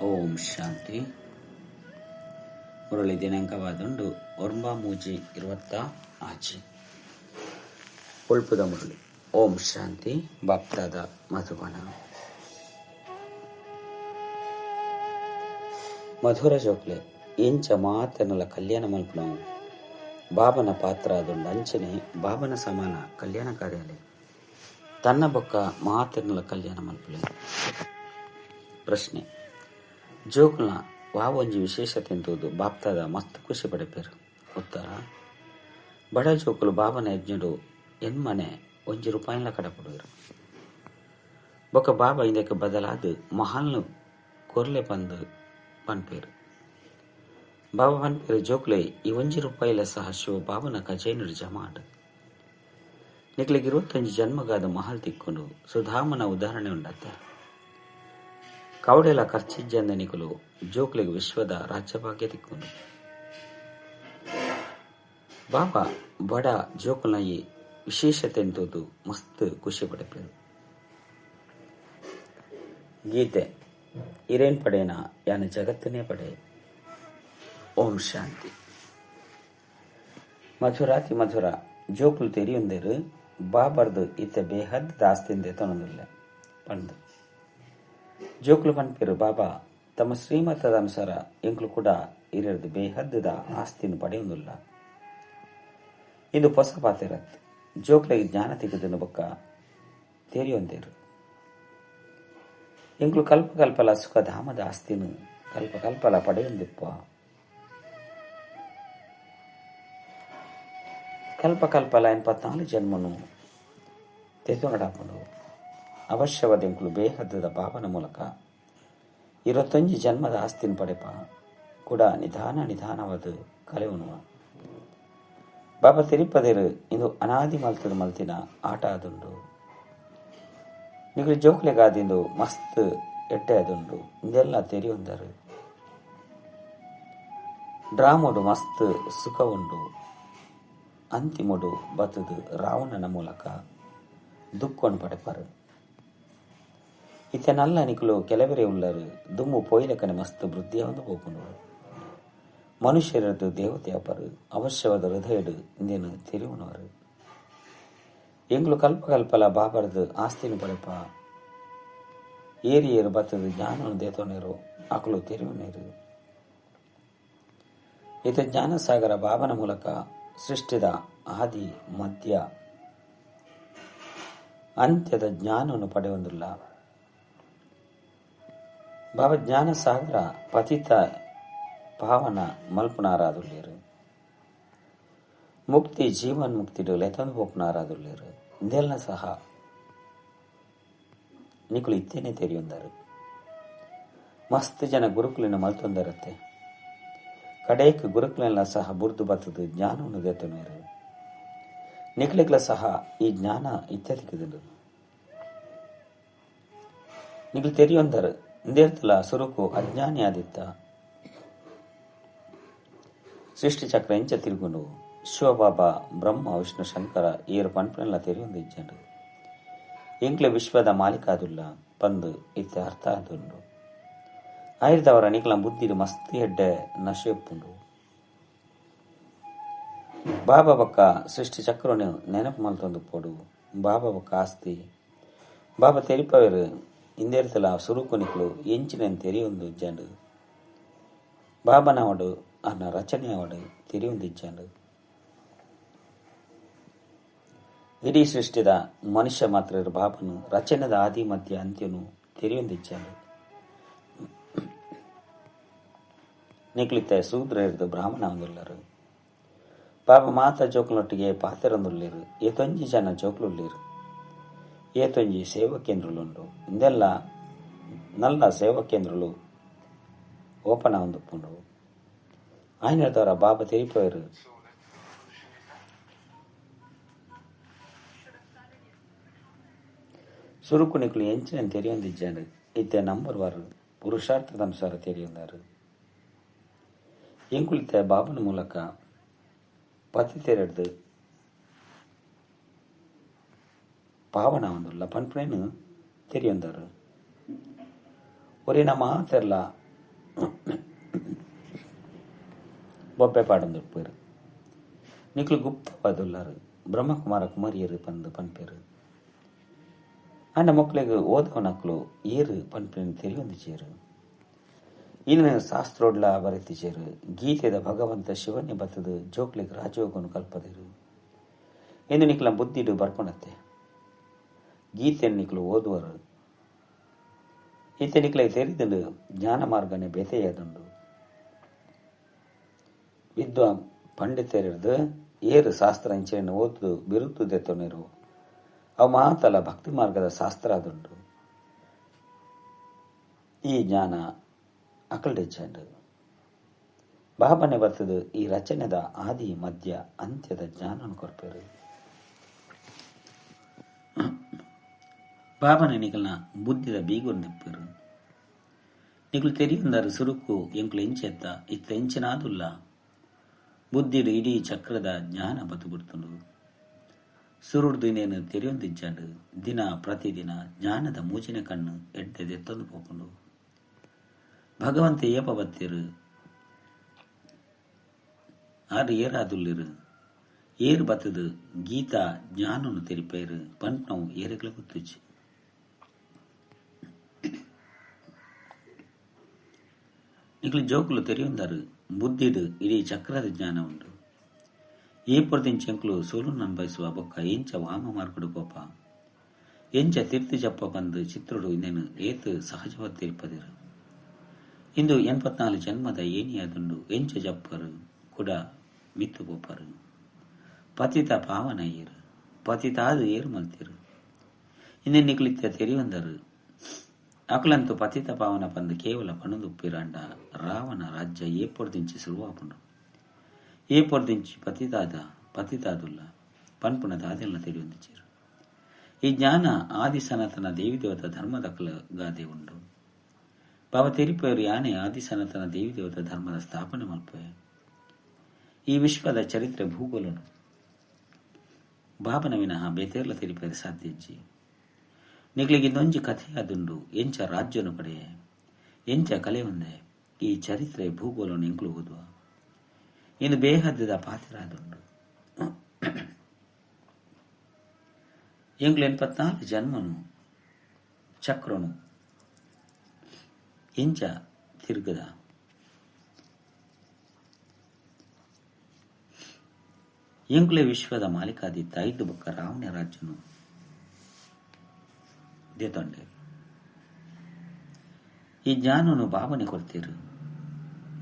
ಓಂ ಶಾಂತಿ. ಮುರಳಿ ದಿನಾಂಕವಾದುಂಡು 9/3/20 ಆಚಿ ಉಳ್ಪುದ ಮುರಳಿ. ಓಂ ಶಾಂತಿ. ಬಾಪ್ತಾದ ಮಧುಬನ. ಮಧುರ ಜೋಕ್ಲೆ ಇಂಚ ಮಾತನಲ ಕಲ್ಯಾಣ ಮಲ್ಪನವು ಬಾಬನ ಪಾತ್ರ ಅದೊಂದು ಅಂಚನೆ ಬಾಬನ ಸಮಾನ ಕಲ್ಯಾಣ ಕಾರ್ಯಾಲಯ ತನ್ನ ಬೊಕ್ಕ ಮಾತನಲ ಕಲ್ಯಾಣ ಮಲ್ಪಲೆ. ಪ್ರಶ್ನೆ: ಜೋಕುಲ್ನ ವಾವೊಂಜಿ ವಿಶೇಷತೆ ಎಂತುದು ಬಾಪ್ತಾದ ಮಸ್ತ್ ಖುಷಿ ಪಡೆಪೇರು. ಉತ್ತರ: ಬಡ ಜೋಕುಲು ಬಾಬನ ಯಜ್ಞಡು ಎನ್ಮನೆ ₹1 ಕಡಪಡುವರು. ಬೊಕ್ಕ ಬಾಬಾ ಇಂದಕ್ಕೆ ಬದಲಾದ ಮಹಾಲ್ನು ಕೊರ್ಲೆ ಪನ್ಪೇರು. ಬಾಬಾ ಪನ್ಪೇರು ಜೋಕುಲೆ ಈ ₹1 ಸಹ ಶಿವ ಬಾಬನ ಖಜೇನುಡು ಜಮಾಡು. ನಿಕ್ಲಿಗೆ 25 ಜನ್ಮಗಾದ ಮಹಲ್ ತಿಕ್ಕೊಂಡು ಸುಧಾಮನ ಉದಾಹರಣೆ ಉಂಡತ್ತ. ಕವಡೆಲ ಖರ್ಚಿಜ್ಜಂದ ನಿಕುಲು ಜೋಕ್ಲಿಗೆ ವಿಶ್ವದ ರಾಜ್ಯಭಾಗ್ಯ ತಿಕ್ಕೊಂಡು. ಬಾಬಾ ಬಡ ಜೋಕುಲ್ನ ಈ ವಿಶೇಷತೆ ಎಂತುದು ಮಸ್ತ್ ಖುಷಿ ಪಡೆಪೇರು. ಗೀತೆ: ಇರೇನ್ ಪಡೇನ ಯಾನ ಜಗತ್ತನೇ ಪಡೆ. ಓಂ ಶಾಂತಿ. ಮಧುರಾತಿ ಮಧುರ ಜೋಕುಲು ತೆರಿಯೊಂದೇರು ಬಾಬರ್ದು ಇತ್ತೆ ಬೇಹದ್ ದಾಸ್ತಿಂದೆ ತೊನೊಂದಿಲ್ಲ ಪಂದು. ಜೋಕುಲು ಪನ್ಪೇರು ಬಾಬಾ ತಮ್ಮ ಶ್ರೀಮತದ ಅನುಸಾರ ಎಂಕ್ಲು ಕೂಡ ಇರದು ಬೇಹದ್ದದ ಆಸ್ತಿನ ಪಡೆಯೊಂದಿಲ್ಲ. ಇದು ಹೊಸ ಪಾತಿರತ್ ಜೋಕ್ಲಿಗೆ ಜ್ಞಾನ ತೆಗೆದನು ಬೊಕ್ಕ ತೆರಿಯೊಂದೇರು. ಎಂಕ್ಲು ಕಲ್ಪಕಲ್ಪಲ ಸುಖಧಾಮದ ಆಸ್ತಿನ ಕಲ್ಪಕಲ್ಪಲ ಪಡೆಯೊಂದಿಪ್ಪ. ಕಲ್ಪಕಲ್ಪಲ 84 ಜನ್ಮನು ತೆತ್ತೊಂಗಡಾಪಡು. ಅವಶ್ಯವಾದ ಎಂಕ್ಲು ಬೇಹದ್ದದ ಬಾಬನ ಮೂಲಕ 25 ಜನ್ಮದ ಆಸ್ತಿನ ಪಡೆಪ ಕೂಡ ನಿಧಾನವಾದ ಕಲೆಯುವ. ಬಾಬಾ ತಿರುಪದೇರು ಇದು ಅನಾದಿ ಮಲ್ತದ ಮಲ್ತಿನ ಆಟ ಆದುಂಡು. ನಿಗಲು ಜೋಕ್ಲೆಗಾದಿಂದು ಮಸ್ತ್ ಎಟ್ಟೆ ಆದುಂಡು. ಇದೆಲ್ಲ ತೆರಿಯೊಂದರು. ಡ್ರಾಮೋಡು ಮಸ್ತ್ ಸುಖ ಉಂಡು. ಅಂತಿಮೋಡು ಬತ್ತದು ರಾವಣನ ಮೂಲಕ ದುಕ್ಕೊಂಡು ಪಡೆಪರು. ಇತ್ತೆ ನಲ್ಲ ನಿಕುಲು ಕೆಲವರೇ ಉಳ್ಳರು ದುಮ್ಮು ಪೊಯ್ಲಕನೆ ಮಸ್ತ್ ವೃದ್ಧಿಯಾವಂದು ಹೋಗುಂಡು. ಮನುಷ್ಯರದು ದೇವತೆಯಪರು ಅವಶ್ಯವಾದ ಹೃದಯಡು ಇಂದೇನು ತೆರಿಯುವನವರು. ಎಂಗ್ಲು ಕಲ್ಪಕಲ್ಪಲ ಬಾಬರದು ಆಸ್ತಿನ ಪಡೆಪ ಏರು ಬತ್ತದು ಜ್ಞಾನನು ದೇತೋನೇರು ಅಕಲು ತೆರಿಯುವನೇರು. ಇತ ಜ್ಞಾನಸಾಗರ ಬಾಬನ ಮೂಲಕ ಸೃಷ್ಟಿದ ಆದಿ ಮಧ್ಯ ಅಂತ್ಯದ ಜ್ಞಾನವನ್ನು ಪಡೆಯೊಂದಿಲ್ಲ. ಬಾಬಾ ಜ್ಞಾನ ಸಾಗರ ಪತಿತ ಪಾವನ ಮಲ್ಪನಾರಾದುಳ್ಳೇರು. ಮುಕ್ತಿ ಜೀವನ್ ಮುಕ್ತಿಡು ಲೆತಂದು ಹೋಪನಾರಾದುಳ್ಳೇರು. ಇದೆಲ್ಲ ಸಹ ನಿಕುಲು ಇತ್ತೇನೆ ತೆರಿಯೊಂದರು. ಮಸ್ತ್ ಜನ ಗುರುಕುಲಿನ ಮಲ್ತೊಂದರತ್ತೆ. ಕಡೇಕ್ ಗುರುಕುಲೆಲ್ಲ ಸಹ ಬುರ್ದು ಬತ್ತದು ಜ್ಞಾನವನ್ನು ದೇತನೇರು. ನಿಕ್ಲಿಗ್ಲ ಸಹ ಈ ಜ್ಞಾನ ಇತ್ಯಧಿಕದು ನಿಕ್ಲು ತೆರಿಯೊಂದರು. ಇಂದೇರ್ತಲ ಸುರುಕು ಅಜ್ಞಾನಿ ಆದಿತ್ತ ಸೃಷ್ಟಿ ಚಕ್ರ ಎಂಚ ತಿರುಗುನು ಶಿವಬಾಬಾ ಬ್ರಹ್ಮ ವಿಷ್ಣು ಶಂಕರ ಏರು ಪನ್ಪನೆಲ್ಲ ತೆರಿಯೊಂದಿಜ್ಜಂಡು. ಎಂಕ್ಲೆ ವಿಶ್ವದ ಮಾಲೀಕಾದುಲ್ಲ ಪಂದು ಇತ್ತೆ ಅರ್ಥ ಆದುಂಡು. ಆಯ್ದವರ ನಿಕ್ಲ ಬುದ್ಧಿಡು ಮಸ್ತಿ ಎಡ್ಡೆ ನಶೆಪ್ಪುಂಡು. ಬಾಬಾ ಬೊಕ್ಕ ಸೃಷ್ಟಿ ಚಕ್ರನು ನೆನಪು ಮಲ್ತೊಂದು ಪೋಡು. ಬಾಬಾ ಬೊಕ್ಕ ಆಸ್ತಿ ಬಾಬಾ ತೆರಿಪವೇರು ಇಂದೇರ್ತಲ ಸುರುಕು ನಿಕ್ಲು ಎಂಚಿನ ತೆರಿಯೊಂದು ಇಜ್ಜಂಡು. ಬಾಬನವಡು ಅನ್ನ ರಚನೆಯವಡು ತೆರಿಯೊಂದಿಜ್ಜಂಡು. ಇಡೀ ಸೃಷ್ಟಿದ ಮನುಷ್ಯ ಮಾತ್ರ ಬಾಬನು ರಚನೆದ ಆದಿ ಮಧ್ಯ ಅಂತ್ಯನು ತೆರಿಯೊಂದಿಜ್ಜಂಡು. ನಿಕ್ಲಿತ್ತೆ ಸೂದ್ರ ಇರ್ದು ಬ್ರಾಹ್ಮಣ ಒಂದುಳ್ಳರು. ಬಾಬಾ ಮಾತ ಜೋಕುಲೊಟ್ಟಿಗೆ ಪಾತೆರೊಂದುಳ್ಳೇರು. 25 ಜನ ಜೋಕುಲುಳ್ಳೇರು. 25 ಸೇವಾ ಕೇಂದ್ರలుండు. ಇಂದೆಲ್ಲ ನಲ್ಲ ಸೇವಾ ಕೇಂದ್ರలు ಓಪನ್ ಆವಂದುಪ್ಪುಂಡು. ಆಯ್ನದವರ ಬಾಬಾ ತೆರಿಪೋಯರು ಸುರುಕು ನಿಕ್ಲು ಎಂಚಿನ ತೆರಿಯೊಂದಿಜ್ಜಂಡು. ಇತ್ತೆ ನಂಬರ್ 1 ಪುರುಷಾರ್ಥದ ಅನುಸಾರ ತೆರಿಯೊಂದರು. ಎಂಕುಲಿತ್ತೆ ಬಾಬನ ಮೂಲಕ ಪತಿ ತೆರೆದು ಪಾವನ ಒಂದುಲ್ಲ ಪನ್ಪನೇನು ತೆರಿಯೊಂದರು. ಒರಿನ ಮಾತೆಲ್ಲ ಬೊಬ್ಬೆ ಪಾಡಂದುಪ್ಪೇರು ನಿಕ್ಲು ಗುಪ್ತವಾದುಲ್ಲಾರು ಬ್ರಹ್ಮಕುಮಾರ ಕುಮಾರಿಯರು ಪಂದು ಪನ್ಪೇರು ಅಂಡ ಮಕ್ಕಳಿಗೆ ಓದವನಕ್ಲು ಏರು ಪನ್ಪಿನ ತೆರಿಯೊಂದಿಚೇರು ಇನ್ನು ಶಾಸ್ತ್ರೋಡ್ಲ ಬರೆತಿಚೇರು ಗೀತೆದ ಭಗವಂತ ಶಿವನೇ ಬತ್ತದು ಜೋಕ್ಲಿಗೆ ರಾಜಯೋಗನು ಕಲ್ಪದಿರು ಎಂದು ನಿಕ್ಲ ಬುದ್ಧಿಡು ಬರ್ಪಣತ್ತೆ ಗೀತೆಯನ್ನು ನಿಕ್ಲು ಓದುವರು ಈತ ನಿಕ್ಲ ತೆರಿದು ಜ್ಞಾನ ಮಾರ್ಗನೆ ಬೆತೆಯದುಂಡು ವಿದ್ವಾನ್ ಪಂಡಿತರಿರ್ದು ಏರು ಶಾಸ್ತ್ರ ಇಂಚೆಯನ್ನು ಓದುದು ಬಿರುದು ದೆತ್ತೊನಿರು ಅವು ಮಾತಲ ಭಕ್ತಿ ಮಾರ್ಗದ ಶಾಸ್ತ್ರ ಅದುಂಡು ಈ ಜ್ಞಾನ ಅಕಲ್ಡೆಚ್ಚಂಡು ಬಾಬನೆ ಬರ್ತದು ಈ ರಚನೆದ ಆದಿ ಮಧ್ಯ ಅಂತ್ಯದ ಜ್ಞಾನ ಕೊರ್ಪೇರು ಬಾಬನೆ ನಿಕಲ್ನ ಬುದ್ಧಿದ ಬೀಗೊಂದಿಪ್ಪೇರು ನಿಕಲು ತೆರಿಯೊಂದರು ಸುರುಕು ಎಂಕ್ಲು ಎಂಚೆತ್ತ ಇತ್ತ ಎಂಚಿನಾದುಲ್ಲ ಬುದ್ಧಿಡು ಇಡೀ ಚಕ್ರದ ಜ್ಞಾನ ಬತ್ತುಬಿಡ್ತುಂಡು ಸುರುಡ್ದು ಇನ್ನೇನು ತೆರೆಯೊಂದಿಜ್ಜಂಡು ದಿನ ಪ್ರತಿದಿನ ಜ್ಞಾನದ ಮೂಚಿನ ಕಣ್ಣು ಎಡ್ಡೆದೆತ್ತೊಂದು ಪೋಕೊಂಡು ಭಗವಂತ ಏಪ ಬತ್ತಿರು ಆರು ಏರಾದುಲ್ಲಿರು ಏರು ಬತ್ತದು ಗೀತಾ ಜ್ಞಾನನು ತೆರಿಪೇರು ಪಂಟ್ನವು ಏರುಗಳ ಗುತ್ತುಚ್ಚು ನಿಕ್ಲು ಜೋಕುಲು ತೆರೆಯೊಂದರು ಬುದ್ಧಿಡು ಇಡೀ ಚಕ್ರದ ಜ್ಞಾನ ಉಂಡು ಏಪೊರ್ದಿಂಚೆಂಕ್ಲು ಸೋಲು ನಂಬೈಸುವ ಬೊಕ್ಕ ಎಂಚ ವಾಮ ಮಾರ್ಕುಡು ಪೋಪ ಎಂಚ ತಿರ್ತಿ ಜಪ್ಪ ಬಂದು ಚಿತ್ರುಡು ಇನ್ನೇನು ಏತು ಸಹಜವಾದ ತಿರುಪದಿರು ಇಂದು 84 ಜನ್ಮದ ಏನಿಯಾದುಂಡು ಎಂಚ ಜಪ್ಪರು ಕೂಡ ಮಿತ್ತು ಪೋಪರು ಪತಿತ ಪಾವನ ಏರು ಪತಿತಾದು ಏರು ಮಲ್ತಿರು ಇನ್ನೇ ನಿಕ್ಲಿತ್ತ ತೆರಿಯೊಂದರು ಅಕಲಂತು ಪತಿತ ಪಾವನ ಪಂದು ಕೇವಲ ಪಣದುಪ್ಪಿರಾಂಡ ರಾವಣ ರಾಜ್ಯ ಏಪೊರ್ದಿಂಚಿ ಶುರುವಾಪುಂಡು ಏಪೊರ್ದಿಂಚಿ ಪತಿತಾದುಲ್ಲ ಪನ್ಪುಣದ ಅದೆಲ್ಲ ತಿಳಿಯೊಂದಿಚ್ಚರು ಈ ಜ್ಞಾನ ಆದಿ ಸನಾತನ ದೇವಿದೇವತ ಧರ್ಮದ ಗಾದೆ ಉಂಡು ಬಾಬ ತೆರಿಪೇರು ಯಾನೆ ಆದಿ ಸನಾತನ ದೇವಿದೇವತ ಧರ್ಮದ ಸ್ಥಾಪನೆ ಮಲ್ಪೆ ಈ ವಿಶ್ವದ ಚರಿತ್ರೆ ಭೂಗೋಲನು ಬಾಬನ ವಿನಃ ಬೇತೇರ್ಲ ತೆರಿಪೇರು ಸಾಧ್ಯಜ್ಜಿ ನಿಗ್ಲಿಗೆ ನೊಂಜಿ ಕಥೆಯಾದುಂಡು ಎಂಚ ರಾಜ್ಯನು ಪಡೆಯೆ ಎಂಚ ಕಲೆ ಒಂದೆ ಈ ಚರಿತ್ರೆ ಭೂಗೋಲನು ಎಂಕ್ಲು ಓದುವ ಇನ್ನು ಬೇಹದ್ದದ ಪಾತಿರಾದುಂಡು ಎಂಕ್ಲು 84 ಜನ್ಮನು ಚಕ್ರನು ಎಂಚ ತಿರುಗದ ಎಂಕ್ಲೆ ವಿಶ್ವದ ಮಾಲೀಕಾದಿತ್ತ 5 ಬೊಕ್ಕ ರಾವಣ ರಾಜ್ಯನು ದೇತೊಂಡೆ ಈ ಜ್ಞಾನನು ಭಾವನೆ ಕೊಡ್ತೀರು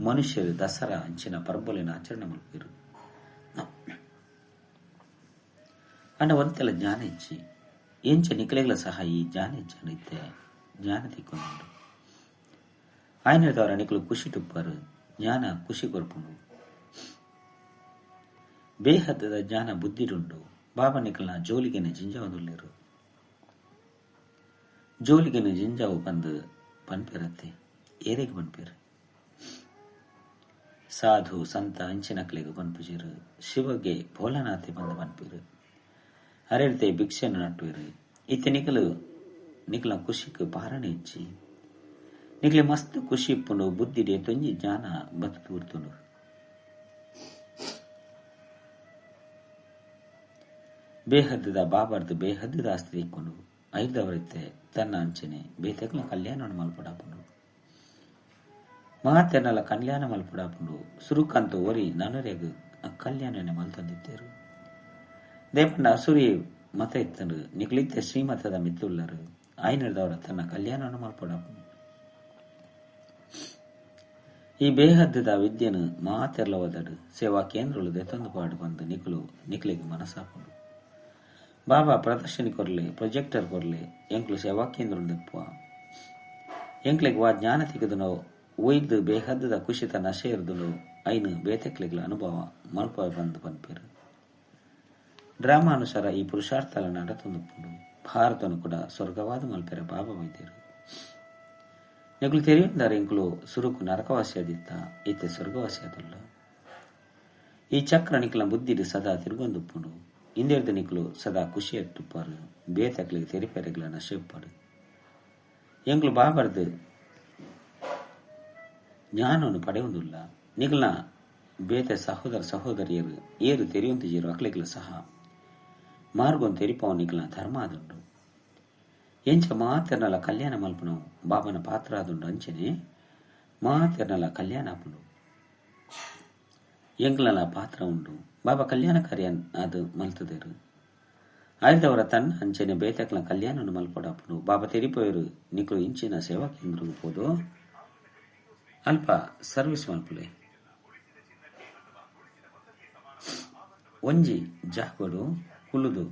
ಮನುಷ್ಯರು ದಸರಾ ಅಂಚಿನ ಪರ್ಬಲಿನ ಆಚರಣೆ ಮಾಡ್ತೀರು ಅಂಡ ಒಂತೆಲ್ಲ ಜ್ಞಾನ ಇಚ್ಚಿ ಎಂಚ ನಿಕಲೆಗಳ ಸಹ ಈ ಜ್ಞಾನ ಇಚ್ಛೆ ಜ್ಞಾನ ತಿಕ್ಕೊಂಡು ಆಯ್ನದವರ ನಿಕಲು ಖುಷಿ ತುಪ್ಪರು ಜ್ಞಾನ ಖುಷಿ ಕೊರ್ಪುಂಡು ಬೇಹದ್ದದ ಜ್ಞಾನ ಬುದ್ಧಿಡುಂಡು ಬಾಬಾ ನಿಕಲ್ನ ಜೋಲಿಗೆನೆ ಜಿಂಜಾವದುಲ್ಲಿರು ಜೋಲಿಗೆನೆ ಜಿಂಜಾವು ಬಂದು ಪನ್ಪಿರತ್ತೆ ಏರೆಗೆ ಪನ್ಪಿರು ಸಾಧು ಸಂತ ಅಂಚಿನಕ್ಲೆಗೆ ಪನ್ಪುಜಿರು ಶಿವಗೆ ಭೋಲನಾಥೆ ಬಂದು ಪನ್ಪಿರು ಅರೆಡ್ತೆ ಭಿಕ್ಷೆಯನ್ನು ನಟ್ಟುವಿರು ಇತ್ತೆ ನಿಕಲ ಖುಷಿಗೆ ಪಾರಣೆ ಇಚ್ಚಿ ನಿಕ್ಲೆ ಮಸ್ತ್ ಖುಷಿ ಇಪ್ಪುಂಡು ಬುದ್ಧಿಡೆ ತೊಂಜಿ ಜ್ಞಾನ ಬತ್ತು ತೂರ್ತುಂಡು ಬೇಹದ್ದದ ಬಾಬಾರ್ದು ಬೇಹದ್ದದ ಆಸ್ತಿ ಇಕ್ಕೊಂಡು ಐದವರಿತ್ತೆ ತನ್ನ ಅಂಚನೆ ಬೇತಕ್ಲ ಕಲ್ಯಾಣ ಮಲ್ಪಡಾಪುಂಡು ಮಹಾತೆನ್ನಲ ಕಲ್ಯಾಣ ಮಲ್ಪಡಾಪುಂಡು ಸುರುಕಂತು ಒರಿ ನನರೆಗು ಕಲ್ಯಾಣನೆ ಮಲ್ತಂದಿದ್ದೇರು ದೇಪಂಡ ಅಸುರಿ ಮತ ಇತ್ತಂಡು ನಿಕ್ಲಿತ್ತೆ ಶ್ರೀಮತದ ಮಿತ್ತುಳ್ಳರು ಆಯ್ನದವರ ತನ್ನ ಕಲ್ಯಾಣ ಮಲ್ಪಡಾಪುಂಡು ಈ ಬೇಹದ್ದದ ವಿದ್ಯೆನು ಮಾತೆರ್ಲ ಓದಡು ಸೇವಾ ಕೇಂದ್ರಗಳು ದೆತ್ತೊಂದು ಪಾಡು ಬಂದು ನಿಕ್ಲಿಗೆ ಮನಸ್ಸಾಪುಂಡು ಬಾಬಾ ಪ್ರದರ್ಶನಿ ಕೊರ್ಲೆ ಪ್ರೊಜೆಕ್ಟರ್ ಕೊರ್ಲೆ ಎಂಕ್ಲು ಸೇವಾ ಕೇಂದ್ರ ದೆಪ್ಪುವ ಎಂಕ್ಲೆಗೆ ವಾ ಜ್ಞಾನ ತೆಗೆದು ಒಯ್ದು ಬೇಹದ್ದದ ಖುಷಿತ ನಶೆ ಇರ್ದು ಐನು ಬೇತೆಕ್ಲೆಗಳ ಅನುಭವ ಮಲ್ಪ ಬಂದು ಪನ್ಪೇರು ಡ್ರಾಮಾನುಸಾರ ಈ ಪುರುಷಾರ್ಥಲ ನಡತೊಂದುಪ್ಪುಂಡು ಭಾರತನು ಕೂಡ ಸ್ವರ್ಗವಾದ ಮಲ್ಪೆರ ಬಾಬಾ ವೈದ್ಯರು ನಿಕ್ಲು ತೆರೆಯುತ್ತಾರೆ ಎಂಕ್ಲು ಸುರುಕು ನರಕವಾಸಿಯಾದಿತ್ತ ಈತೆ ಸ್ವರ್ಗವಾಸಿಯಾದುಲ್ಲ ಈ ಚಕ್ರ ನಿಕ್ಲ ಬುದ್ಧಿಡು ಸದಾ ತಿರುಗೊಂದುಪ್ಪುಂಡು ಇಂದೇರ್ದು ನಿಕ್ಲು ಸದಾ ಖುಷಿ ಎತ್ತುಪ್ಪಾರು ಬೇತಕ್ಲಿಗೆ ತೆರಿಪೆರೆಗಳ ನಶೆಪ್ಪಾಡು ಎಂಕ್ಲು ಬಾಬರ್ದು ಜ್ಞಾನವನ್ನು ಪಡೆಯುವುದಿಲ್ಲ ನಿಕ್ಲ ಬೇತೆ ಸಹೋದರ ಸಹೋದರಿಯರು ಏರು ತೆರೆಯೊಂದಿಜಿರು ಅಕ್ಲೆಗ್ಲ ಸಹ ಮಾರ್ಗೊಂದು ತೆರಿಪವನಿಗ್ಲ ಧರ್ಮ ಆದುಂಡು. ಎಂಚ ಮಾತೆರ್ನಲ ಕಲ್ಯಾಣ ಮಲ್ಪನು ಬಾಬನ ಪಾತ್ರ ಆದುಂಡು ಅಂಚನೆ ಮಾತೆರ್ನಲ ಕಲ್ಯಾಣ ಆಪುಂಡು ಎಂಗ್ಲನ ಪಾತ್ರ ಉಂಡು. ಬಾಬಾ ಕಲ್ಯಾಣಕಾರಿ ಅದು ಮಲ್ತದೇರು ಆಯ್ದವರ ತನ್ನ ಅಂಚನೆ ಬೇತಕ್ಲ ಕಲ್ಯಾಣ ಮಲ್ಪಡಾಪುಡು. ಬಾಬಾ ತೆರಿಪೋಯರು ನಿಕ್ಲು ಇಂಚಿನ ಸೇವಾ ಕೇಂದ್ರ ಹೋದು ಅಲ್ಪ ಸರ್ವಿಸ್ ಮಲ್ಪುಲೆ ಒಂಜಿ ಜಾಗಡು ಕುಲುದು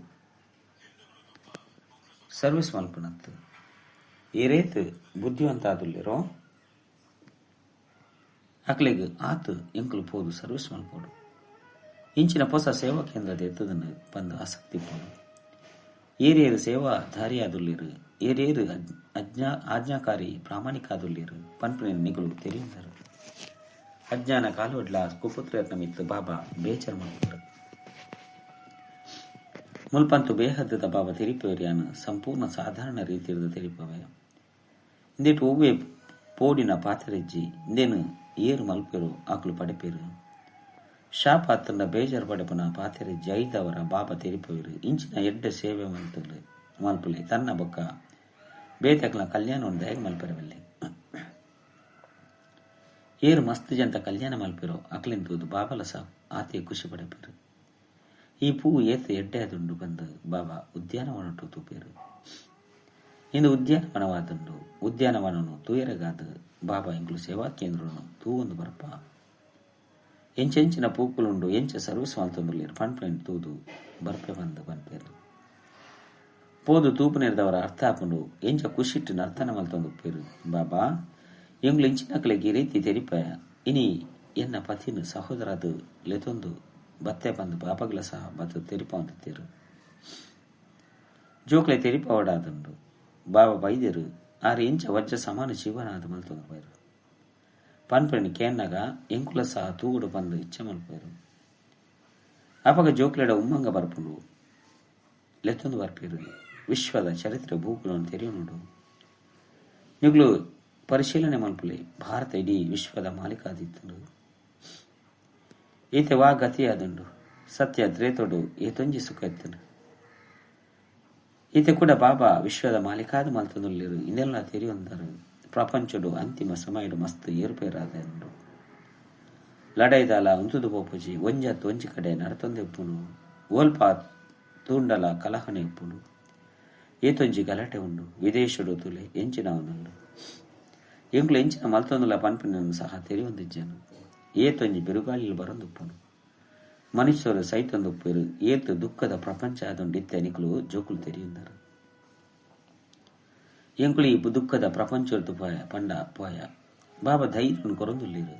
ಸರ್ವಿಸ್ ಮಲ್ಪನತ್ತು ಈ ರೇತ್ ಬುದ್ಧಿವಂತ ಆದುಲ್ಲೇರೋ ಅಕ್ಲೆಗ್ ಆತು ಎಂಕುಲು ಪೋದು ಸರ್ವಿಸ್ ಮಲ್ಪೋಡು. ಇಂಚಿನ ಹೊಸ ಸೇವಾ ಕೇಂದ್ರದ ಎತ್ತದನ್ನು ಬಂದು ಆಸಕ್ತಿ ಪೋಡು. ಏರೇರು ಸೇವಾ ದಾರಿಯಾದುಲ್ಲಿರು ಏರೇರು ಆಜ್ಞಾಕಾರಿ ಪ್ರಾಮಾಣಿಕ ಆದುಲ್ಲಿರು ಪನ್ಪುನ ನಿಗಳು ತೆರೆಯುಂದರು. ಅಜ್ಞಾನ ಕಾಲೋಡ್ಲ ಕುಪುತ್ರ ಮಿತ್ತು ಬಾಬಾ ಬೇಚರ್ ಮಲ್ಪರು ಮುಲ್ಪಂತು ಬೇಹದ್ದದ ಬಾಬಾ ತೆರಿಪೇರಿಯಾನು ಸಂಪೂರ್ಣ ಸಾಧಾರಣ ರೀತಿಯ ತೆರಿಪವೆ ಇಂದೇಟು ಒವ್ವೆ ಪೋಡಿನ ಪಾತ್ರೆಜ್ಜಿ ಇಂದೇನು ಏರು ಮಲ್ಪೇರು ಆಕಲು ಪಡೆಪೇರು ಶಾಪಾತನ ಬೇಜಾರು ಪಡೆಪನ ಪಾತ್ರೆಜ್ಜಿ ಐದವರ ಬಾಬಾ ತೆರಿಪೇರು ಇಂಚಿನ ಎಡ್ಡ ಸೇವೆ ಮಲ್ಪುಲೆ ತನ್ನ ಬೊಕ್ಕ ಬೇತಕ್ಲ ಕಲ್ಯಾಣ ಒಂದು ಹೇಗೆ ಮಲ್ಪೆರವಲ್ಲಿ ಏರು ಮಸ್ತ್ ಜಂತ ಕಲ್ಯಾಣ ಮಲ್ಪೇರು ಅಕ್ಲೆಂತೂದು ಬಾಬಲ ಸಹ ಆತೆಯ ಖುಷಿ ಪಡೆಪೇರು. ಈ ಪೂವು ಏತು ಎಡ್ಡೆ ಅದುಂಡು ಬಂದು ಬಾಬಾ ಉದ್ಯಾನವನ ತೂಪೇರು. ಇಂದು ಉದ್ಯಾನವನವಾದುಂಡು ಉದ್ಯಾನವನನು ತೂಯರಗಾದ ಬಾಬಾ ಎಂಗ್ಲು ಸೇವಾ ಕೇಂದ್ರನು ತೂವೊಂದು ಬರಪ ಎಂಚೆಂಚಿನ ಪೂಕುಲುಂಡು ಎಂಚ ಸರ್ವಿಸ್ ಮಲ್ತೊಂದುಲ್ಲೇರು ಪಣ್ಪೆನ್ ತೂದು ಬರ್ಪೆ ಬಂದು ಬನ್ಪೇರು ಪೋದು ತೂಪು ನೆರೆದವರ ಅರ್ಥ ಹಾಕೊಂಡು ಎಂಚ ಖುಷಿಟ್ಟು ನರ್ತನ ಮಲ್ತೊಂದುಪ್ಪೇರು. ಬಾಬಾ ಎಂಗ್ಲು ಇಂಚಿನಕ್ಲೆಗೆ ಈ ರೀತಿ ತೆರಿಪಾಯ ಇನಿ ಎನ್ನ ಪತಿನು ಸಹೋದರದು ಲೆತೊಂದು ಬತ್ತೆ ಬಂದು ಬಾಬಾಗ್ಲ ಸಹ ಬತ್ತು ತೆರಿಪ ಹೊಂದಿತ್ತೇರು ಜೋಕ್ಲೆ ತೆರಿಪ ಓಡಾದುಂಡು ಬಾಬಾ ಬೈದೇರು ಆರು ಇಂಚ ವಜ್ರ ಸಮಾನ ಜೀವನ ಅದು ಮಲ್ತೊಂದು ಪನ್ಪೆಣಿ ಕೇನ್ನಾಗ ಎಂಕುಲ ಸಹ ತೂಗುಡು ಬಂದು ಇಚ್ಛೆ ಮಲ್ಪೇರು ಅಪಗ ಜೋಕ್ಲೆಡ ಉಮ್ಮಂಗ ಬರ್ಪುಂಡು ಲೆತ್ತೊಂದು ಬರ್ಪೇರು ವಿಶ್ವದ ಚರಿತ್ರೆ ಭೂಕುಲನ್ನು ತೆರೆಯುನುಂಡು ನಿಗ್ಲು ಪರಿಶೀಲನೆ ಮಲ್ಪುಲೆ ಭಾರತ ಇಡೀ ವಿಶ್ವದ ಮಾಲೀಕಾದಿತ್ತುಂಡು ಈತೆ ವಾ ಗತಿಯಾದುಂಡು ಸತ್ಯ ದ್ರೇತೊಡು ಏತೊಂಜಿ ಸುಖ ಎತ್ತನು ಈತೆ ಕೂಡ ಬಾಬಾ ವಿಶ್ವದ ಮಾಲೀಕಾದ ಮಲ್ತೊಂದುಲ್ಲೇರು ಇನ್ನೆಲ್ಲ ತೆರೆಯೊಂದರು ಪ್ರಪಂಚಡು ಅಂತಿಮ ಸಮಯಡು ಮಸ್ತ್ ಏರುಪೇರಾದಂಡು ಲಡೈದಾಲ ಉಂತುದು ಪೋಪುಜಿ ಒಂಜತ್ತು ಒಂಜಿ ಕಡೆ ನಡತೊಂದೆಪ್ಪುನು ಓಲ್ಪ ತೂಂಡಲ ಕಲಹನೆ ಎಪ್ಪುನು ಏತೊಂಜಿ ಗಲಾಟೆ ಉಂಡು ವಿದೇಶಡು ತುಲೆ ಎಂಚಿನ ಒಂದುಂಡು ಎಂಕ್ಲು ಎಂಚಿನ ಮಲ್ತೊಂದುಲ ಪನ್ಪಿನನ್ನು ಸಹ ತೆರೆಯೊಂದಿಜ್ಜನು ಏತೊಂಜಿ ಬಿರುಗಾಳಿಲು ಬರೊಂದುಪ್ಪುನು ಮನುಷ್ಯರು ಸೈತೊಂದುಪ್ಪೇರು ಏತು ದುಃಖದ ಪ್ರಪಂಚ ಆದುಂಡು ಇತ್ತೆ ನಿಕ್ಲು ಜೋಕುಲು ತೆರೆಯುಂದರು ಎಂಕುಳು ಈ ದುಃಖದ ಪ್ರಪಂಚ ಪಂಡ ಪೋಯ ಬಾಬಾ ಧೈರ್ಯನು ಕೊರೊಂದುಲ್ಲೇರು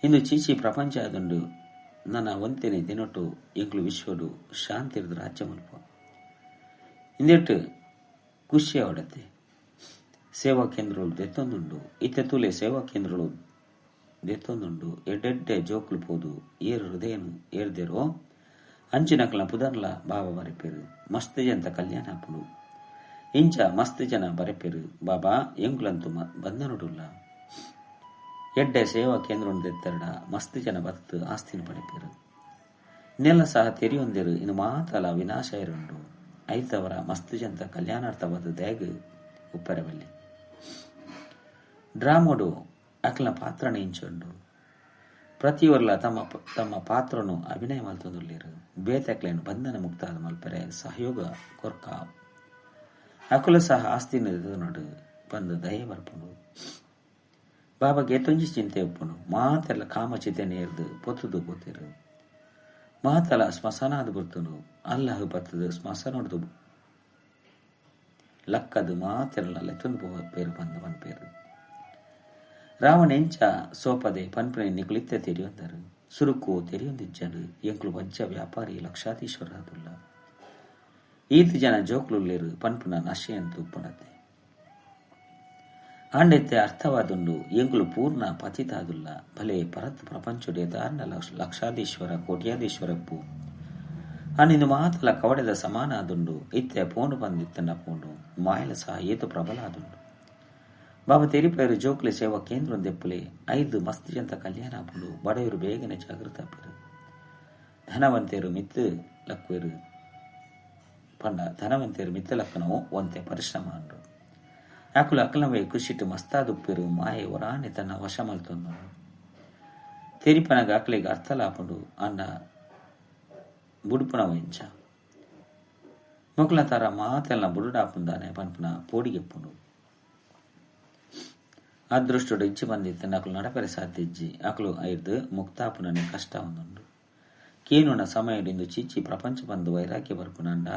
ಇಂದು ಚೀಚಿ ಪ್ರಪಂಚ ಆದುಂಡು ನನ್ನ ಒಂತೆನೆ ದಿನೊಟ್ಟು ಎಂಕುಳು ವಿಶ್ವಡು ಶಾಂತಿ ಇರಿದು ರಾಜ್ಯ ಮಲ್ಪ ಇಂದೆಟ್ಟು ಖುಷಿಯ ಹೊಡತೆ ಸೇವಾ ಕೇಂದ್ರಗಳು ದೆತ್ತೊಂದುಂಡು ಇತ್ತೆ ತೂಲೆ ಸೇವಾ ಕೇಂದ್ರಗಳು ದೆತ್ತೊಂದುಂಡು ಎಡ್ಡೆಡ್ಡೆ ಜೋಕುಲು ಪೋದು ಏರು ಹೃದಯನು ಏರ್ದೇರೋ ಅಂಚಿನಕ್ಲ ಪುದರ್ಲ ಬಾಬಾ ಬರೆಪೇರು ಮಸ್ತ್ ಜಂತ ಕಲ್ಯಾಣ ಆಪುಡು ಇಂಚ ಮಸ್ತ್ ಜನ ಬರೆಪೇರು ಬಾಬಾ ಎಂಕುಲಂತು ಬಂಧನುಡುಲ್ಲ ಎಡ್ಡೆ ಸೇವಾ ಕೇಂದ್ರ ದೆತ್ತರಡ ಮಸ್ತ್ ಜನ ಬತ್ತು ಆಸ್ತಿನ ಪಡೆಪೇರು ನೆಲ ಸಹ ತೆರೆಯೊಂದೇರು ಇನ್ನು ಮಾತಲ ವಿನಾಶ ಇರುಂಡು ಐತವರ ಮಸ್ತ್ ಜಂತ ಕಲ್ಯಾಣಾರ್ಥ ಬದು ದೇಗ ಉಪ್ಪರವಲ್ಲಿ ಡ್ರಾಮೋಡು ಅಕ್ಲ ಪಾತ್ರನ ಇಂಚುಂಡು ಪ್ರತಿಯೊರ್ಲ ತಮ್ಮ ಪಾತ್ರನು ಅಭಿನಯ ಮಲ್ತೊಂದುಲ್ಲೇರು ಬೇತಕ್ಲೇನು ಬಂಧನ ಮುಕ್ತಾದ ಮಲ್ಪರೆ ಸಹಯೋಗ ಕೊರ್ಕ ಅಕುಲ ಸಹ ಆಸ್ತಿ ನೋಡು ಬಂದು ದಯ ಬರ್ಪುಂಡು ಬಾಬಾಗೆ ಎತ್ತೊಂಜಿ ಚಿಂತೆ ಒಪ್ಪುನು ಮಾತೆಲ್ಲ ಕಾಮ ಚಿತೆ ನೇರ್ದು ಪೊತ್ತುದು ಪೋತಿರು ಮಾತಲ ಸ್ಮಶಾನಾದ ಬರ್ತನು ಅಲ್ಲಹ ಬತ್ತದು ಸ್ಮಶಾನೋಡ್ದು ಲಕ್ಕದು ಮಾತೆಲ್ಲ ಲೆತ್ತೊಂದು ಪೇರು ಬಂದು ಪನ್ಪೇರು ರಾವಣ ಎಂಚ ಸೋಪದೆ ಪನ್ಪನೆ ನಿಗುಳಿತ್ತೆ ತೆರೆಯೊಂದರು ಸುರುಕು ತೆರೆಯೊಂದಿಜ್ಜನು ಎಂಕುಲು ವಜ್ಜ ವ್ಯಾಪಾರಿ ಲಕ್ಷಾಧೀಶ್ವರ ಅದುಲ್ಲ ಈತ್ ಜನ ಜೋಕ್ಲುಲ್ಲೇರು ಪನ್ಪುನ ನಶೆಯಂತು ಉಪ್ಪುನತೆ ಆಂಡೆತ್ತೆ ಅರ್ಥವಾದುಂಡು ಎಂಕುಲು ಪೂರ್ಣ ಪತಿತಾದುಲ್ಲ ಭಲೆ ಪರತ್ ಪ್ರಪಂಚುಡೆ ದಾರ್ನ ಲಕ್ಷಾಧೀಶ್ವರ ಕೋಟ್ಯಾಧೀಶ್ವರಪ್ಪು ಅನಿಂದು ಮಾತಲ ಕವಡೆದ ಸಮಾನ ಆದುಂಡು ಇತ್ತೆ ಪೋಂಡು ಬಂದಿತ್ತನ್ನ ಪೋಂಡು ಮಾಯಲ ಸಹ ಏತು ಪ್ರಬಲ ಆದುಂಡು ಬಾಬಾ ತೆರಿಪೇರು ಜೋಕ್ಲೆ ಸೇವಾ ಕೇಂದ್ರ ದೆಪ್ಪುಲೆ 5 ಮಸ್ತ್ ಜಂತ ಕಲ್ಯಾಣ ಆಪುಂಡು ಬಡವರು ಬೇಗನೆ ಜಾಗೃತ ಆಪೇರು. ಧನವಂತೇರು ಮಿತ್ತು ಲಕ್ವೇರು ಪಂಡ ಧನವಂತೇರು ಮಿತ್ತು ಲಕ್ಕನವು ಒಂತೆ ಪರಿಶ್ರಮ ಅಂಡ್ರು. ಆಕುಲು ಅಕಲವೇ ಖುಷಿಟ್ಟು ಮಸ್ತಾದುಪ್ಪೇರು ಮಾಯೆ ಒರಾಣೆ ತನ್ನ ವಶ ಮಲ್ತೊಂದು ತೆರಿಪನಗ ಅಕ್ಲಿಗೆ ಅರ್ಥಲಾಪುಂಡು ಅನ್ನ ಬುಡುಪುನ ವೆಂಚ ಮೊಕ್ಲ ತರ ಮಾತೆಲ್ಲ ಬುಡುಡಾಪುಂದಾನೆ ಪನ್ಪುನ ಪೋಡಿಗೆಪ್ಪುಂಡು. ಅದೃಷ್ಟುಡು ಇಜ್ಜಿ ಬಂದಿತ್ತು ನಕಲು ನಡಪರೆ ಸಾಧ್ಯ ಇಜ್ಜಿ ಅಕಲು ಐದು ಮುಕ್ತಾಪುನನೆ ಕಷ್ಟ ಒಂದುಂಡು. ಕೇನುನ ಸಮಯಡಿಂದು ಚೀಚಿ ಪ್ರಪಂಚ ಬಂದು ವೈರಾಗ್ಯ ಬರ್ಪುನಂಡ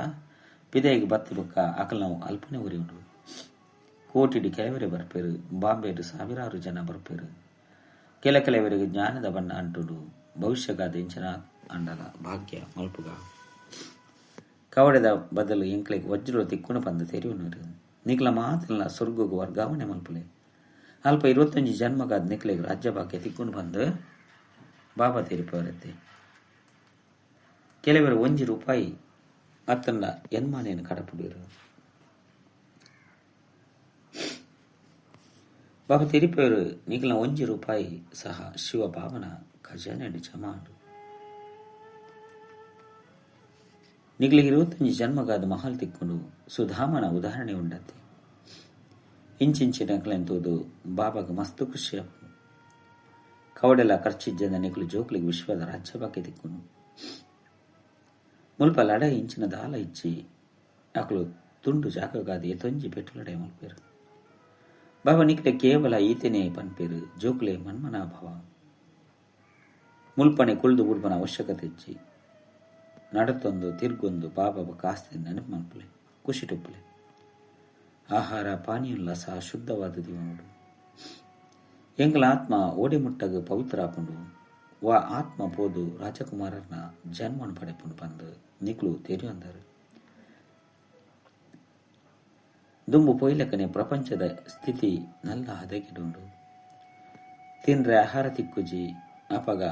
ಪಿದೆಗೆ ಬತ್ತಿ ಬುಕ್ಕ ಅಕಲು ನಾವು ಅಲ್ಪನೆ ಉರಿ ಉಂಡು. ಕೋಟಿಡಿ ಕೆಲವರೆ ಬರ್ಪೇರು, ಬಾಂಬೆಡು ಸಾವಿರಾರು ಜನ ಬರ್ಪೇರು. ಕೆಲವರಿಗೆ ಜ್ಞಾನದ ಬಣ್ಣ ಅಂಟುಡು ಭವಿಷ್ಯಗಾದ ಇಂಚನ ಅಂಡಗ ಭಾಗ್ಯ ಮಲ್ಪುಗ ಕವಡೆದ ಬದಲು ಎಂಕ್ಲೆಗೆ ವಜ್ರ ತಿಕ್ಕುಣ ಬಂದು ತೆರಿಯುನರು ನಿಕ್ಲ ಮಾತಲ್ಲ ಸ್ವರ್ಗಗ ವರ್ಗಾವಣೆ ಮಲ್ಪುಲೆ ಅಲ್ಪ 25 ಜನ್ಮಗಾದ ನಿಕ್ಲೆಗೆ ರಾಜ್ಯ ಭಾಗ್ಯ ತಿಕ್ಕುಣ ಬಂದು ಬಾಬಾ ತೆರಿಪವರತ್ತೆ. ಕೆಲವರು ₹1 ಅತ್ತನ್ನ ಎನ್ಮಾನೇನು ಕಡಪುಡಿರು. ಬಾಬಾ ತೆರಿಪೇರು ನಿಖಲ ₹1 ಸಹ ಶಿವ ಬಾಬನ ಖಜಾನೆಯಲ್ಲಿ ಜಮಾಡು. ನಿಖಲಿಗೆ 25 ಜನ್ಮಗಾದ ಮಹಲ್ ತಿಕ್ಕೊಂಡು ಸುಧಾಮನ ಉದಾಹರಣೆ ಉಂಡತ್ತೆ. ಇಂಚಿಂಚಿನ ನಕಲೆಂತುದು ಬಾಬಾಗ ಮಸ್ತು ಖುಷಿ ಕವಡೆಲ್ಲ ಖರ್ಚಿಜ್ಜದ ನಿಖಲು ಜೋಕ್ಲಿಗೆ ವಿಶ್ವದ ರಾಜ್ಯ ಬಾಕಿ ತಿಕ್ಕೊಂಡು ಮುಲ್ಪ ಲಡ ಇಂಚಿನ ದಾಲ ಇಚ್ಚಿ ಅಕಲು ತುಂಡು ಜಾಗಗಾದ ಎತ್ತೊಂಜಿ ಪೆಟ್ಟುಲಡೆ ಮಲ್ಪೇರು. ಬಾಬಾ ನಿಕ್ಲೆ ಕೇವಲ ಈತನೇ ಪನ್ಪೇರು ಜೋಕ್ಲೆ ಮನ್ಮನಾಭವ ಮುಲ್ಪನೆ ಕುಳ್ದು ಬುಡ್ಬನ ಅವಶ್ಯಕತೆ ಇಚ್ಚಿ ನಡತೊಂದು ತಿರ್ಗೊಂದು ಬಾಬಾ ಕಾಸ್ತಿ ನೆನಪು ಮಲ್ಪಲೆ ಖುಷಿ ಟುಪ್ಪಲೆ ಆಹಾರ ಪಾನೀಯಲ್ಲ ಸಹ ಶುದ್ಧವಾದ ದಿವನುಡು ಎಂಕಲ ಆತ್ಮ ಓಡೆ ಮುಟ್ಟಗ ಪವಿತ್ರ ಆಪುಂಡು ವಾ ಆತ್ಮ ಪೋದು ರಾಜಕುಮಾರನ ಜನ್ಮನು ಪಡೆಪುಂಡು ಬಂದು ನಿಕ್ಲು ತೆರೆಯೊಂದರು. ದುಂಬು ಪೊಯ್ಲಕನೆ ಪ್ರಪಂಚದ ಸ್ಥಿತಿ ನಲ್ಲ ಹದಗೆಡುಂಡು ತಿಂಡ್ರೆ ಆಹಾರ ತಿಕ್ಕುಜಿ ಅಪಗ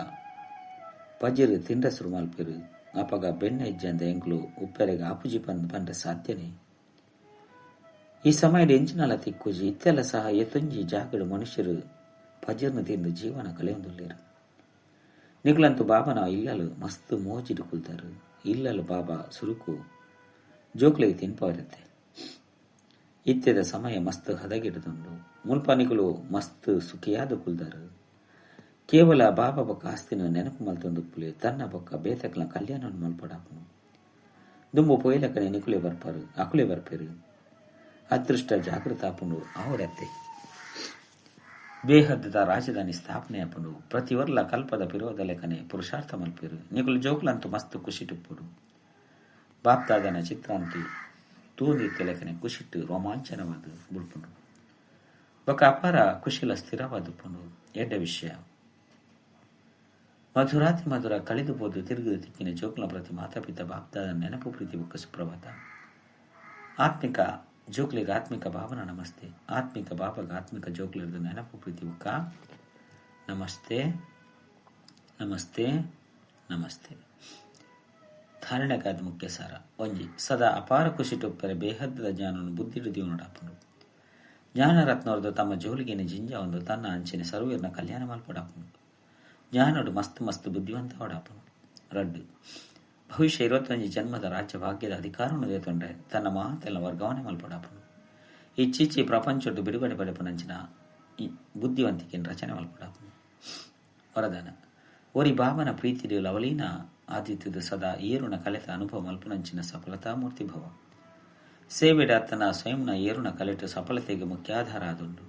ಪಜಿರು ತಿಂಡಸರು ಮಲ್ಪೆರು ಅಪಗ ಬೆಣ್ಣೆ ಇಜ್ಜಂದ ಎಂಕ್ಲು ಉಪ್ಪೆರೆಗ ಆಪುಜಿ ಪಂಡ್ರೆ ಸಾಧ್ಯನೇ. ಈ ಸಮಯದ ಎಂಚಿನಲ ತಿಕ್ಕುಜಿ ಇತ್ತೆಲ್ಲ ಸಹ ಎತ್ತೊಂಜಿ ಜಾಗಡು ಮನುಷ್ಯರು ಪಜಿರ್ನು ತಿಂದು ಜೀವನ ಕಳೆಯೊಂದುಲ್ಲೇರು. ನಿಗ್ಲಂತೂ ಬಾಬನ ಇಲ್ಲಲು ಮಸ್ತ್ ಮೋಜಿಡು ಕುಲ್ತಾರು. ಇಲ್ಲಲು ಬಾಬಾ ಸುರುಕು ಜೋಕ್ಲಿಗೆ ತಿನ್ಪವರತ್ತೆ. ಇತ್ಯದ ಸಮಯ ಮಸ್ತ್ ಹದಗೆಡುದುಂಡು ಮುಲ್ಪನಿಗಳು ಮಸ್ತ್ ಸುಖಿಯಾದ ಕುಲ್ದಾರು. ಕೇವಲ ಬಾಬಾ ಬೊಕ್ಕ ಆಸ್ತಿನ ನೆನಪು ಮಲ್ತೊಂದುಪ್ಪುಲೆ ತನ್ನ ಬೊಕ್ಕ ಬೇತಕ್ಲ ಕಲ್ಯಾಣ ಮಲ್ಪಡಾಪುನು ದುಂಬು ಪೊಯ್ಲಕನೆ ನಿಕುಲೆ ಬರ್ಪಾರು ಅಕುಲೆ ಬರ್ಪೇರು. ಅದೃಷ್ಟ ಜಾಗೃತ ಆಪುಂಡು ಅವರತ್ತೆ ಬೇಹದ್ದದ ರಾಜಧಾನಿ ಸ್ಥಾಪನೆ ಆಪುಂಡು ಪ್ರತಿವರ್ಲ ಕಲ್ಪದ ಪಿರೋದ ಲೆಕ್ಕನೆ ಪುರುಷಾರ್ಥ ಮಲ್ಪೇರು. ನಿಕುಲು ಜೋಕ್ಲಂತೂ ಮಸ್ತ್ ಖುಷಿಟುಪ್ಪುಡು ಬಾಪ್ತಾದನ ಚಿತ್ರಾಂತಿ ತೂಂದಿತ್ತ ಲೆಕ್ಕನೆ ಖುಷಿಟ್ಟು ರೋಮಾಂಚನವಾದ ಬುಡ್ಪುಂಡು ಬೊಕ್ಕ ಅಪಾರ ಖುಷಿಲ ಸ್ಥಿರವಾದುಪ್ಪುಂಡು ಎಡ್ಡ ವಿಷಯ ಮಧುರಾತಿ ಮಧುರ ಕಳೆದು ಬೋದು ತಿರುಗಿದ ತಿಕ್ಕಿನ ಜೋಕ್ಲ ಪ್ರತಿ ಮಾತಾಪಿತ ಬಾಪ್ತಾದ ನೆನಪು ಪ್ರೀತಿ ಬುಕ್ಕ ಸುಪ್ರಭಾತ. ಆತ್ಮಿಕ ಜೋಕ್ಲಿಗೆ ಆತ್ಮಿಕ ಭಾವನ ನಮಸ್ತೆ. ಆತ್ಮಿಕ ಬಾಬಾಗ ಆತ್ಮಿಕ ಜೋಕ್ಲಿರದ ನೆನಪು ಪ್ರೀತಿ ಬುಕ್ಕ ನಮಸ್ತೆ ನಮಸ್ತೆ ನಮಸ್ತೆ. ಧಾರಣೆಗಾದ ಮುಖ್ಯ ಸಾರ ಒಂಜಿ ಸದಾ ಅಪಾರ ಖುಷಿ ಟೊಪ್ಪರೆ ಬೇಹದ್ದದ ಜ್ಞಾನವನ್ನು ಬುದ್ಧಿಡು ದೀವನೊಡಾಪುಂಡು ಜ್ಞಾನರತ್ನವರದು ತಮ್ಮ ಜೋಲಿಗೆನೆ ಜಿಂಜ ಒಂದು ತನ್ನ ಅಂಚಿನ ಸರ್ವೀರ್ನ ಕಲ್ಯಾಣ ಮಲ್ಪಡಾಪುಂಡು. ಜ್ಞಾನೋಡು ಮಸ್ತ್ ಮಸ್ತ್ ಬುದ್ಧಿವಂತ ಹೊಡಾಪುನು. ರಡ್ಡು ಭವಿಷ್ಯ 25 ಜನ್ಮದ ರಾಜ್ಯ ಭಾಗ್ಯದ ಅಧಿಕಾರವನ್ನು ದೇತೊಂಡ್ರೆ ತನ್ನ ಮಾತೆಲ್ಲ ವರ್ಗಾವಣೆ ಮಲ್ಪಡಾಪುನು. ಇಚ್ಚೀಚಿ ಪ್ರಪಂಚದ್ದು ಬಿಡುಗಡೆ ಪಡೆಪುನಂಚಿನ ಬುದ್ಧಿವಂತಿಕೆಯನ್ನು ರಚನೆ ಮಲ್ಪಡಾಪುನು. ವರದಾನ ಓರಿ ಬಾಬನ ಪ್ರೀತಿಡು ಲವಲೀನ ಆದಿತ್ಯದು ಸದಾ ಏರುಣ ಕಲೆತ ಅನುಭವ ಮಲ್ಪುನಂಚಿನ ಸಫಲತಾ ಮೂರ್ತಿ ಭವ ಸೇವೆಡ ತನ್ನ ಸ್ವಯಂನ ಏರುಣ ಕಲೆಟು ಸಫಲತೆಗೆ ಮುಖ್ಯಾಧಾರ ಆದುಂಡು.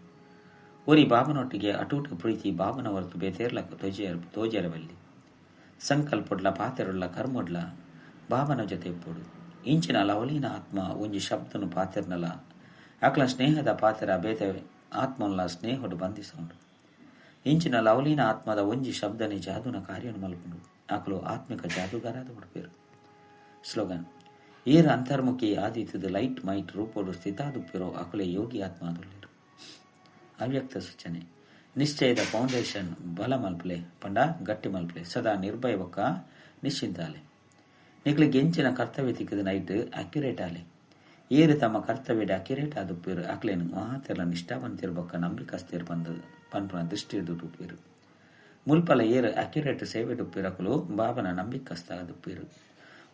ಓರಿ ಬಾಬನೊಟ್ಟಿಗೆ ಅಟೂಟ ಪ್ರೀತಿ ಬಾಬನ ಹೊರತು ಬೇತೇರ್ಲಕ್ಕ ತೋಜೆರಬಲ್ಲಿ ಸಂಕಲ್ಪೊಡ್ಲ ಪಾತೆರೊಡ್ಲ ಕರ್ಮೊಡ್ಲ ಬಾಬನ ಜೊತೆ ಪೋಡು ಇಂಚಿನ ಲವಲೀನ ಆತ್ಮ ಒಂಜಿ ಶಬ್ದನು ಪಾತೆರ್ನಲ ಅಕ್ಲ ಸ್ನೇಹದ ಪಾತೆರ ಬೇತೆ ಆತ್ಮಲ್ಲ ಸ್ನೇಹಡು ಬಂಧಿಸೋಂಡು ಇಂಚಿನ ಲವಲೀನ ಆತ್ಮದ ಒಂಜಿ ಶಬ್ದನೆ ಜಾದುನ ಕಾರ್ಯನು ಮಲ್ಪುಂಡು ಅಕಲು ಆತ್ಮಿಕ ಜಾದುಗಾರಾದ ಹುಡುಪೇರು. ಸ್ಲೋಗನ್ ಏರ ಅಂತರ್ಮುಖಿ ಆದಿತ್ಯದ ಲೈಟ್ ಮೈಟ್ ರೂಪೋಡು ಸ್ಥಿತಾದುಪ್ಪಿರೋ ಅಕಲೆ ಯೋಗಿ ಆತ್ಮ ಆದುಲ್ಲೇರು. ಅವ್ಯಕ್ತ ಸೂಚನೆ ನಿಶ್ಚಯದ ಫೌಂಡೇಶನ್ ಬಲ ಮಲ್ಪಲೆ ಪಂಡ ಗಟ್ಟಿ ಮಲ್ಪಲೆ ಸದಾ ನಿರ್ಭಯ ಬೊಕ್ಕ ನಿಶ್ಚಿಂತ ಆಲೆ ನಿಕ್ಲಿಗೆ ಎಂಚಿನ ಕರ್ತವ್ಯ ತಿಕ್ಕದ ನೈಟ್ ಅಕ್ಯುರೇಟ್ ಆಲೆ ಏರು ತಮ್ಮ ಕರ್ತವ್ಯದ ಅಕಿರೇಟ್ ಆದುಪ್ಪೇರು ಅಕ್ಲೇನು ಮಹಾತೆಲ್ಲ ನಿಷ್ಠಾವಂತಿರು ಬೊಕ್ಕ ನಂಬಿಕಸ್ತಿರು ಬಂದು ಪನ್ಪುನ ದೃಷ್ಟಿ ದುಪ್ಪೇರು ಮುಲ್ಪಲ ಏರು ಅಕ್ಯುರೇಟ್ ಸೇವೆಡುಪ್ಪಿರಕುಲು ಬಾಬನ ನಂಬಿಕಸ್ತ ಆದುಪ್ಪೇರು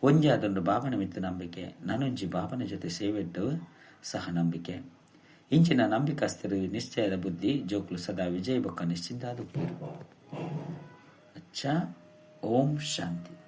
ಒಂಜಿ ಅದೊಂದು ಬಾಬನ ಮಿತ್ತು ನಂಬಿಕೆ ನನೊಂಜಿ ಬಾಬನ ಜೊತೆ ಸೇವೆಡ್ಡು ಸಹ ನಂಬಿಕೆ ಇಂಚಿನ ನಂಬಿಕಸ್ತರು ನಿಶ್ಚಯದ ಬುದ್ಧಿ ಜೋಕ್ಲು ಸದಾ ವಿಜಯ ಬೊಕ್ಕ ನಿಶ್ಚಿಂತ ಆದುಪ್ಪೇರು. ಅಚ್ಚ. ಓಂ ಶಾಂತಿ.